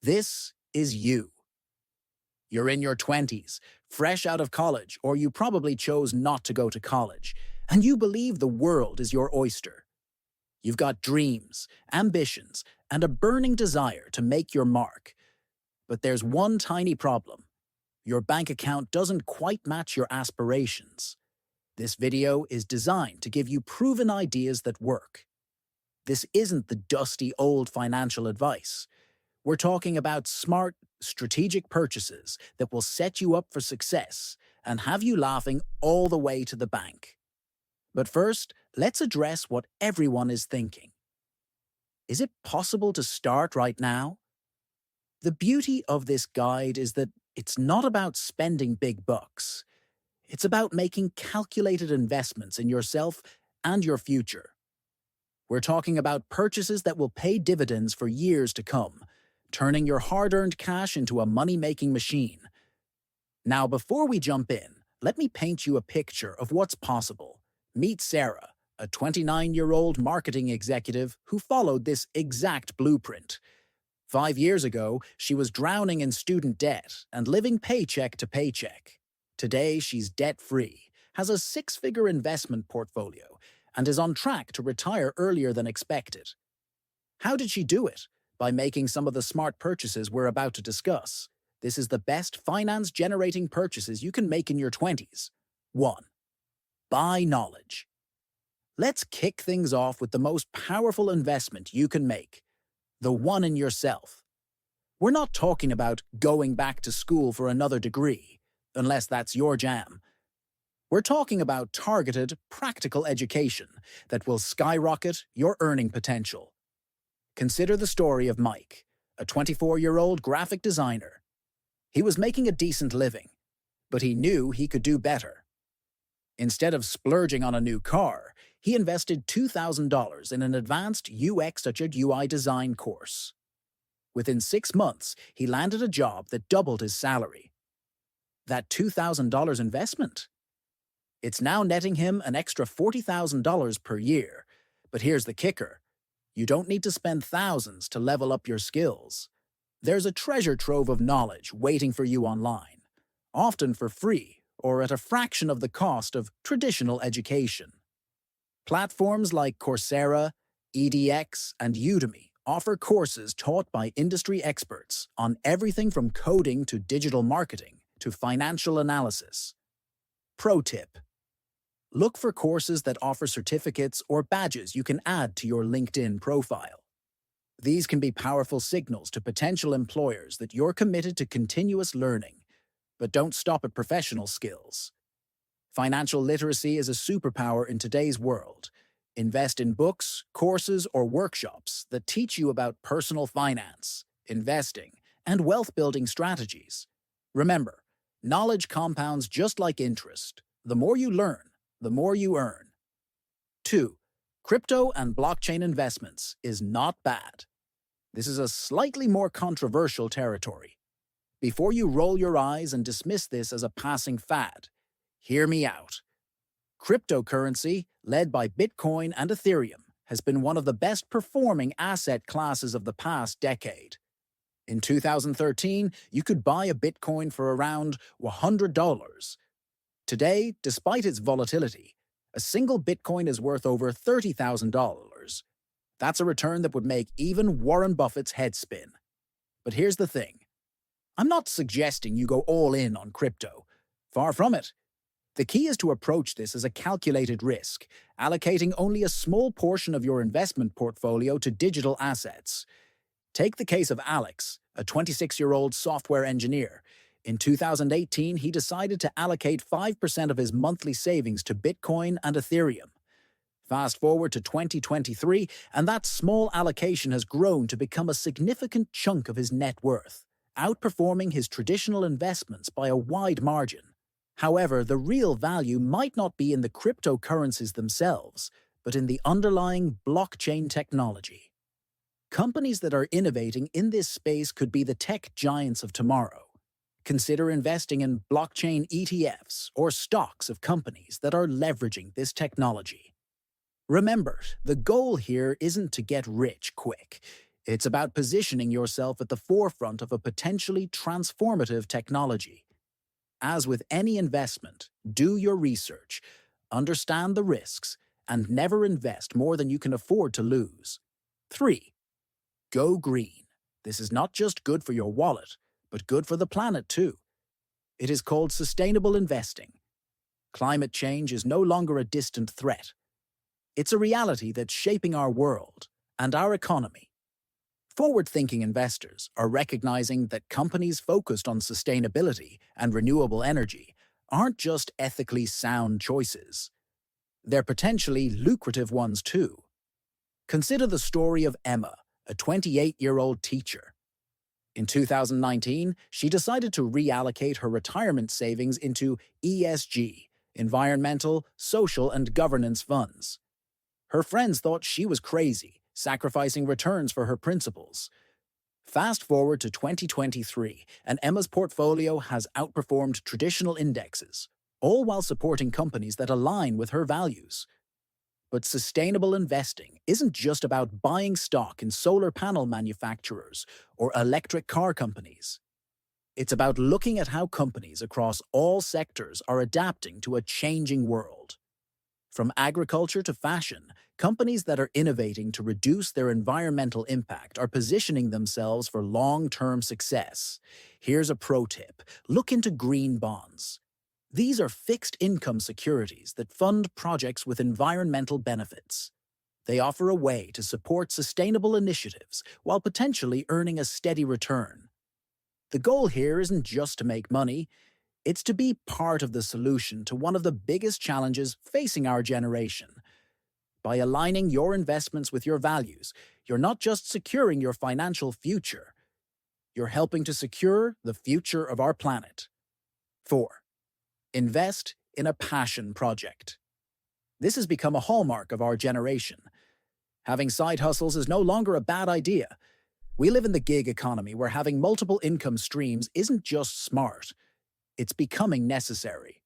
This is you. You're in your 20s, fresh out of college, or you probably chose not to go to college, and you believe the world is your oyster. You've got dreams, ambitions, and a burning desire to make your mark. But there's one tiny problem. Your bank account doesn't quite match your aspirations. This video is designed to give you proven ideas that work. This isn't the dusty old financial advice. We're talking about smart, strategic purchases that will set you up for success and have you laughing all the way to the bank. But first, let's address what everyone is thinking. Is it possible to start right now? The beauty of this guide is that it's not about spending big bucks. It's about making calculated investments in yourself and your future. We're talking about purchases that will pay dividends for years to come, turning your hard-earned cash into a money-making machine. Now, before we jump in, let me paint you a picture of what's possible. Meet Sarah, a 29-year-old marketing executive who followed this exact blueprint. 5 years ago, she was drowning in student debt and living paycheck to paycheck. Today, she's debt-free, has a six-figure investment portfolio, and is on track to retire earlier than expected. How did she do it? By making some of the smart purchases we're about to discuss. This is the best finance-generating purchases you can make in your 20s. 1. Buy knowledge. Let's kick things off with the most powerful investment you can make. The one in yourself. We're not talking about going back to school for another degree, unless that's your jam. We're talking about targeted, practical education that will skyrocket your earning potential. Consider the story of Mike, a 24-year-old graphic designer. He was making a decent living, but he knew he could do better. Instead of splurging on a new car, he invested $2,000 in an advanced UX/UI design course. Within 6 months, he landed a job that doubled his salary. That $2,000 investment? It's now netting him an extra $40,000 per year. But here's the kicker. You don't need to spend thousands to level up your skills. There's a treasure trove of knowledge waiting for you online, often for free or at a fraction of the cost of traditional education. Platforms like Coursera, edX, and Udemy offer courses taught by industry experts on everything from coding to digital marketing to financial analysis. Pro tip: look for courses that offer certificates or badges you can add to your LinkedIn profile. These can be powerful signals to potential employers that you're committed to continuous learning, but don't stop at professional skills. Financial literacy is a superpower in today's world. Invest in books, courses, or workshops that teach you about personal finance, investing, and wealth-building strategies. Remember, knowledge compounds just like interest. The more you learn, the more you earn. 2. Crypto and blockchain investments is not bad. This is a slightly more controversial territory. Before you roll your eyes and dismiss this as a passing fad, hear me out. Cryptocurrency, led by Bitcoin and Ethereum, has been one of the best performing asset classes of the past decade. In 2013, you could buy a Bitcoin for around $100. Today, despite its volatility, a single Bitcoin is worth over $30,000. That's a return that would make even Warren Buffett's head spin. But here's the thing. I'm not suggesting you go all in on crypto. Far from it. The key is to approach this as a calculated risk, allocating only a small portion of your investment portfolio to digital assets. Take the case of Alex, a 26-year-old software engineer. In 2018, he decided to allocate 5% of his monthly savings to Bitcoin and Ethereum. Fast forward to 2023, and that small allocation has grown to become a significant chunk of his net worth, outperforming his traditional investments by a wide margin. However, the real value might not be in the cryptocurrencies themselves, but in the underlying blockchain technology. Companies that are innovating in this space could be the tech giants of tomorrow. Consider investing in blockchain ETFs or stocks of companies that are leveraging this technology. Remember, the goal here isn't to get rich quick. It's about positioning yourself at the forefront of a potentially transformative technology. As with any investment, do your research, understand the risks, and never invest more than you can afford to lose. 3. Go green. This is not just good for your wallet, but good for the planet too. It is called sustainable investing. Climate change is no longer a distant threat. It's a reality that's shaping our world and our economy. Forward-thinking investors are recognizing that companies focused on sustainability and renewable energy aren't just ethically sound choices. They're potentially lucrative ones too. Consider the story of Emma, a 28-year-old teacher. In 2019, she decided to reallocate her retirement savings into ESG, environmental, social, and governance funds. Her friends thought she was crazy, sacrificing returns for her principles. Fast forward to 2023, and Emma's portfolio has outperformed traditional indexes, all while supporting companies that align with her values. But sustainable investing isn't just about buying stock in solar panel manufacturers or electric car companies. It's about looking at how companies across all sectors are adapting to a changing world. From agriculture to fashion, companies that are innovating to reduce their environmental impact are positioning themselves for long-term success. Here's a pro tip: look into green bonds. These are fixed income securities that fund projects with environmental benefits. They offer a way to support sustainable initiatives while potentially earning a steady return. The goal here isn't just to make money, it's to be part of the solution to one of the biggest challenges facing our generation. By aligning your investments with your values, you're not just securing your financial future, you're helping to secure the future of our planet. 4. Invest in a passion project. This has become a hallmark of our generation. Having side hustles is no longer a bad idea. We live in the gig economy where having multiple income streams isn't just smart, it's becoming necessary.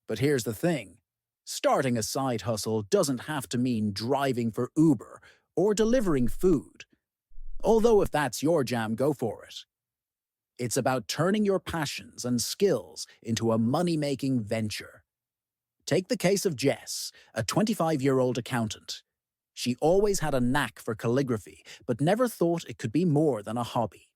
But here's the thing: starting a side hustle doesn't have to mean driving for Uber or delivering food. Although if that's your jam, go for it. It's about turning your passions and skills into a money-making venture. Take the case of Jess, a 25-year-old accountant. She always had a knack for calligraphy, but never thought it could be more than a hobby.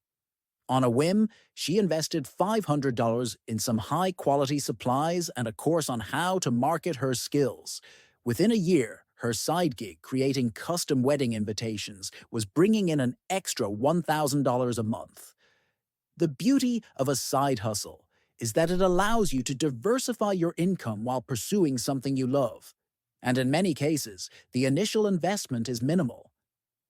On a whim, she invested $500 in some high-quality supplies and a course on how to market her skills. Within a year, her side gig creating custom wedding invitations was bringing in an extra $1,000 a month. The beauty of a side hustle is that it allows you to diversify your income while pursuing something you love. And in many cases, the initial investment is minimal.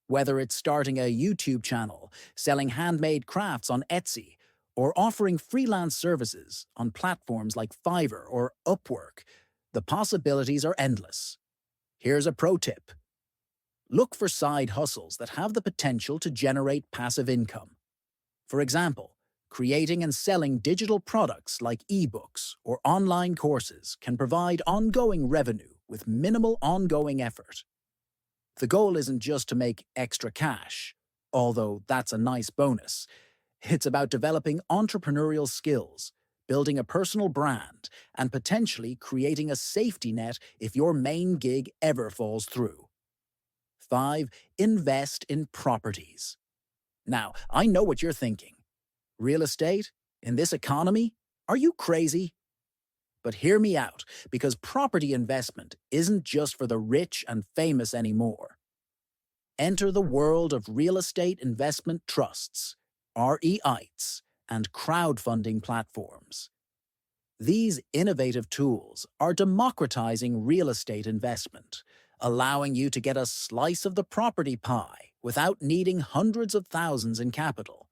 Whether it's starting a YouTube channel, selling handmade crafts on Etsy, or offering freelance services on platforms like Fiverr or Upwork, the possibilities are endless. Here's a pro tip: look for side hustles that have the potential to generate passive income. For example, creating and selling digital products like ebooks or online courses can provide ongoing revenue with minimal ongoing effort. The goal isn't just to make extra cash, although that's a nice bonus. It's about developing entrepreneurial skills, building a personal brand, and potentially creating a safety net if your main gig ever falls through. 5. Invest in properties. Now, I know what you're thinking. Real estate? In this economy? Are you crazy? But hear me out, because property investment isn't just for the rich and famous anymore. Enter the world of real estate investment trusts, REITs, and crowdfunding platforms. These innovative tools are democratizing real estate investment, allowing you to get a slice of the property pie without needing hundreds of thousands in capital.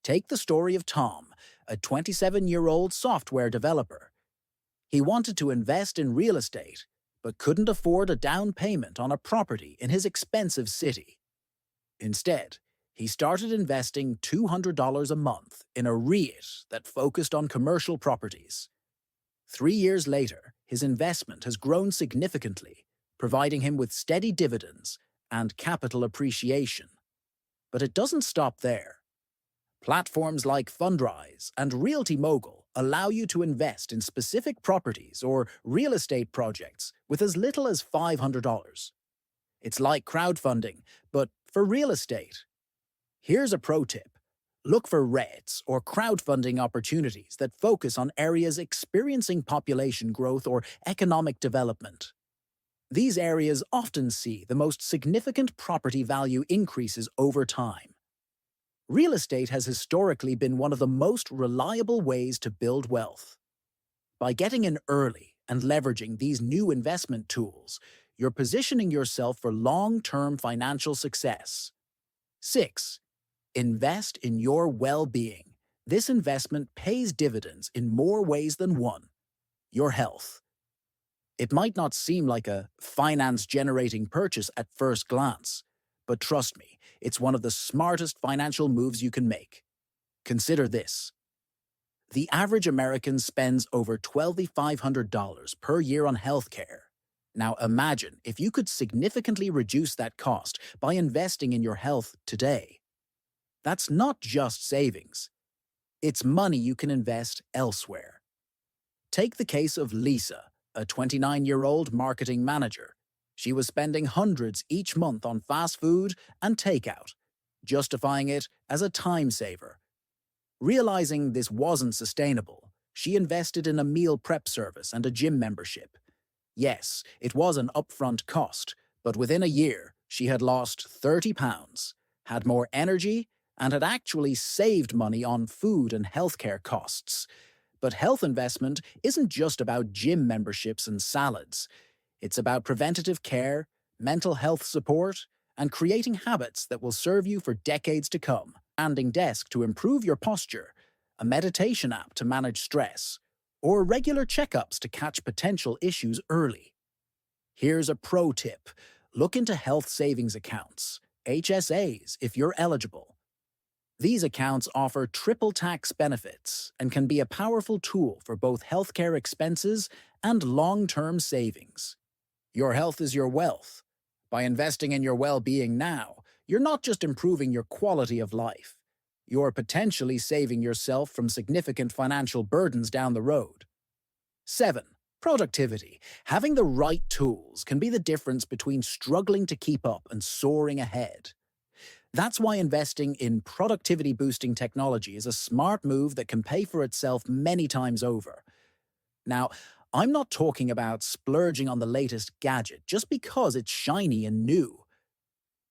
Take the story of Tom, a 27-year-old software developer. He wanted to invest in real estate, but couldn't afford a down payment on a property in his expensive city. Instead, he started investing $200 a month in a REIT that focused on commercial properties. 3 years later, his investment has grown significantly, providing him with steady dividends and capital appreciation. But it doesn't stop there. Platforms like Fundrise and Realty Mogul allow you to invest in specific properties or real estate projects with as little as $500. It's like crowdfunding, but for real estate. Here's a pro tip. Look for REITs or crowdfunding opportunities that focus on areas experiencing population growth or economic development. These areas often see the most significant property value increases over time. Real estate has historically been one of the most reliable ways to build wealth. By getting in early and leveraging these new investment tools, you're positioning yourself for long-term financial success. 6. Invest in your well-being. This investment pays dividends in more ways than one. Your health. It might not seem like a finance-generating purchase at first glance, but trust me, it's one of the smartest financial moves you can make. Consider this. The average American spends over $2,500 per year on healthcare. Now imagine if you could significantly reduce that cost by investing in your health today. That's not just savings. It's money you can invest elsewhere. Take the case of Lisa, a 29-year-old marketing manager. She was spending hundreds each month on fast food and takeout, justifying it as a time saver. Realizing this wasn't sustainable, she invested in a meal prep service and a gym membership. Yes, it was an upfront cost, but within a year, she had lost 30 pounds, had more energy, and had actually saved money on food and healthcare costs. But health investment isn't just about gym memberships and salads. It's about preventative care, mental health support, and creating habits that will serve you for decades to come. Standing desk to improve your posture, a meditation app to manage stress, or regular checkups to catch potential issues early. Here's a pro tip. Look into health savings accounts, HSAs, if you're eligible. These accounts offer triple tax benefits and can be a powerful tool for both healthcare expenses and long-term savings. Your health is your wealth. By investing in your well-being now, you're not just improving your quality of life. You're potentially saving yourself from significant financial burdens down the road. 7. Productivity. Having the right tools can be the difference between struggling to keep up and soaring ahead. That's why investing in productivity-boosting technology is a smart move that can pay for itself many times over. Now, I'm not talking about splurging on the latest gadget just because it's shiny and new.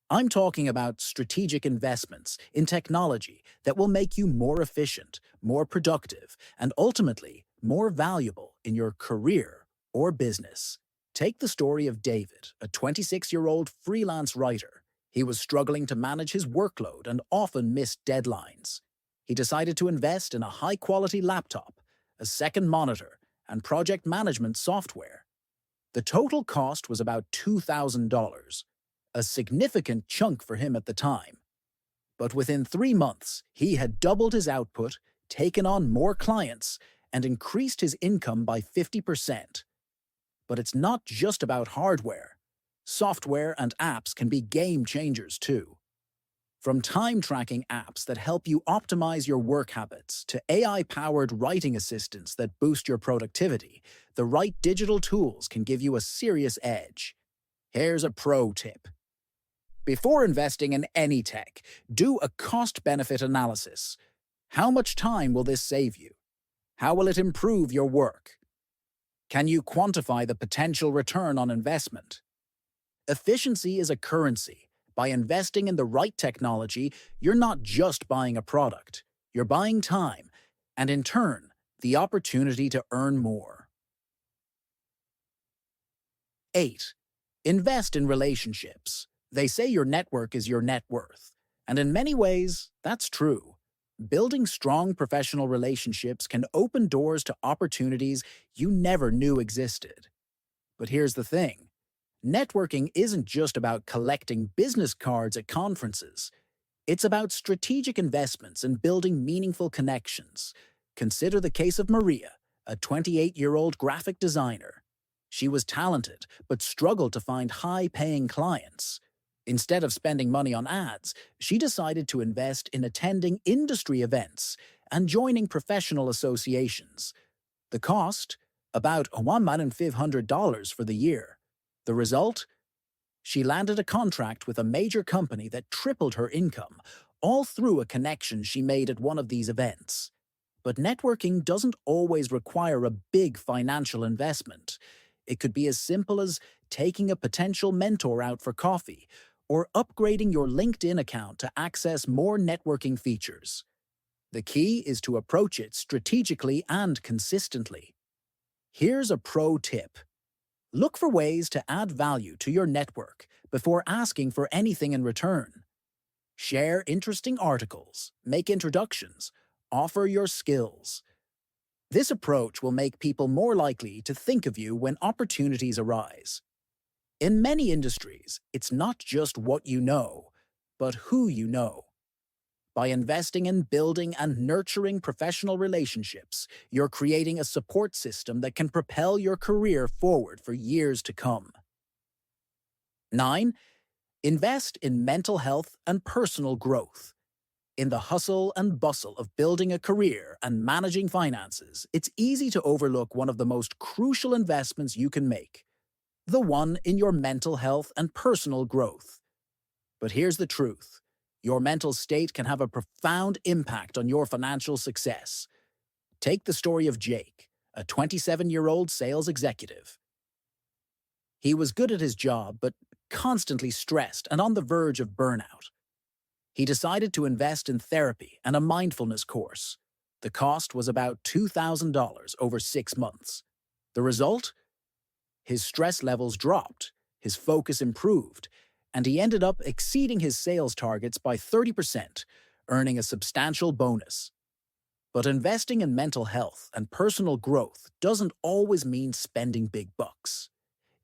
I'm talking about strategic investments in technology that will make you more efficient, more productive, and ultimately more valuable in your career or business. Take the story of David, a 26-year-old freelance writer. He was struggling to manage his workload and often missed deadlines. He decided to invest in a high-quality laptop, a second monitor, and project management software. The total cost was about $2,000, a significant chunk for him at the time. But within 3 months, he had doubled his output, taken on more clients, and increased his income by 50%. But it's not just about hardware. Software and apps can be game changers too. From time-tracking apps that help you optimize your work habits to AI-powered writing assistants that boost your productivity, the right digital tools can give you a serious edge. Here's a pro tip. Before investing in any tech, do a cost-benefit analysis. How much time will this save you? How will it improve your work? Can you quantify the potential return on investment? Efficiency is a currency. By investing in the right technology, you're not just buying a product. You're buying time, and in turn, the opportunity to earn more. 8. Invest in relationships. They say your network is your net worth, and in many ways, that's true. Building strong professional relationships can open doors to opportunities you never knew existed. But here's the thing. Networking isn't just about collecting business cards at conferences. It's about strategic investments and building meaningful connections. Consider the case of Maria, a 28-year-old graphic designer. She was talented, but struggled to find high-paying clients. Instead of spending money on ads, she decided to invest in attending industry events and joining professional associations. The cost? About $1,500 for the year. The result? She landed a contract with a major company that tripled her income, all through a connection she made at one of these events. But networking doesn't always require a big financial investment. It could be as simple as taking a potential mentor out for coffee or upgrading your LinkedIn account to access more networking features. The key is to approach it strategically and consistently. Here's a pro tip. Look for ways to add value to your network before asking for anything in return. Share interesting articles, make introductions, offer your skills. This approach will make people more likely to think of you when opportunities arise. In many industries, it's not just what you know, but who you know. By investing in building and nurturing professional relationships, you're creating a support system that can propel your career forward for years to come. 9. Invest in mental health and personal growth. In the hustle and bustle of building a career and managing finances, it's easy to overlook one of the most crucial investments you can make, the one in your mental health and personal growth. But here's the truth. Your mental state can have a profound impact on your financial success. Take the story of Jake, a 27-year-old sales executive. He was good at his job, but constantly stressed and on the verge of burnout. He decided to invest in therapy and a mindfulness course. The cost was about $2,000 over 6 months. The result? His stress levels dropped, his focus improved, and he ended up exceeding his sales targets by 30%, earning a substantial bonus. But investing in mental health and personal growth doesn't always mean spending big bucks.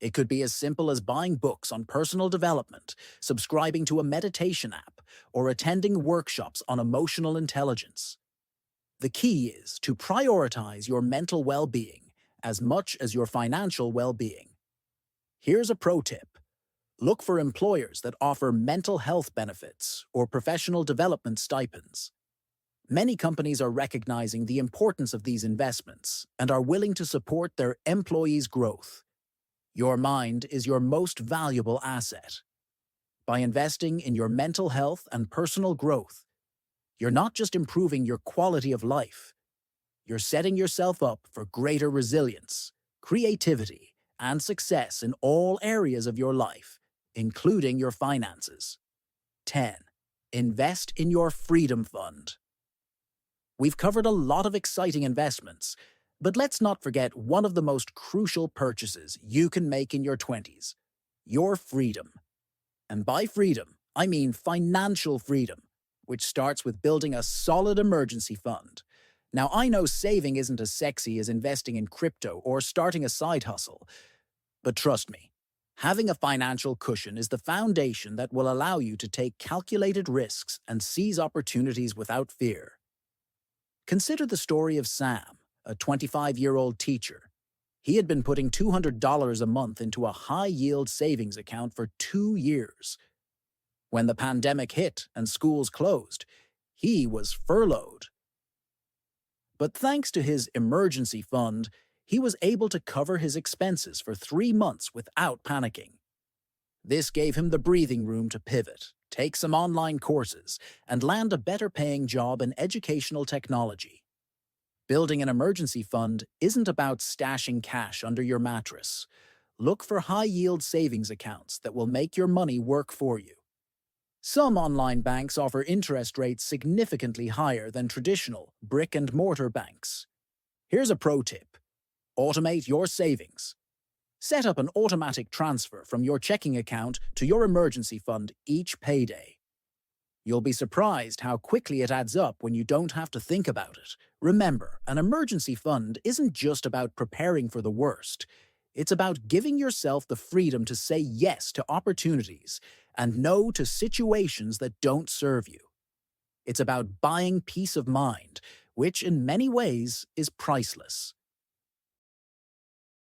It could be as simple as buying books on personal development, subscribing to a meditation app, or attending workshops on emotional intelligence. The key is to prioritize your mental well-being as much as your financial well-being. Here's a pro tip. Look for employers that offer mental health benefits or professional development stipends. Many companies are recognizing the importance of these investments and are willing to support their employees' growth. Your mind is your most valuable asset. By investing in your mental health and personal growth, you're not just improving your quality of life, you're setting yourself up for greater resilience, creativity, and success in all areas of your life, including your finances. 10. Invest in your freedom fund. We've covered a lot of exciting investments, but let's not forget one of the most crucial purchases you can make in your 20s, your freedom. And by freedom, I mean financial freedom, which starts with building a solid emergency fund. Now, I know saving isn't as sexy as investing in crypto or starting a side hustle, but trust me, having a financial cushion is the foundation that will allow you to take calculated risks and seize opportunities without fear. Consider the story of Sam, a 25-year-old teacher. He had been putting $200 a month into a high-yield savings account for 2 years. When the pandemic hit and schools closed, he was furloughed. But thanks to his emergency fund, he was able to cover his expenses for 3 months without panicking. This gave him the breathing room to pivot, take some online courses, and land a better-paying job in educational technology. Building an emergency fund isn't about stashing cash under your mattress. Look for high-yield savings accounts that will make your money work for you. Some online banks offer interest rates significantly higher than traditional brick-and-mortar banks. Here's a pro tip. Automate your savings. Set up an automatic transfer from your checking account to your emergency fund each payday. You'll be surprised how quickly it adds up when you don't have to think about it. Remember, an emergency fund isn't just about preparing for the worst. It's about giving yourself the freedom to say yes to opportunities and no to situations that don't serve you. It's about buying peace of mind, which in many ways is priceless.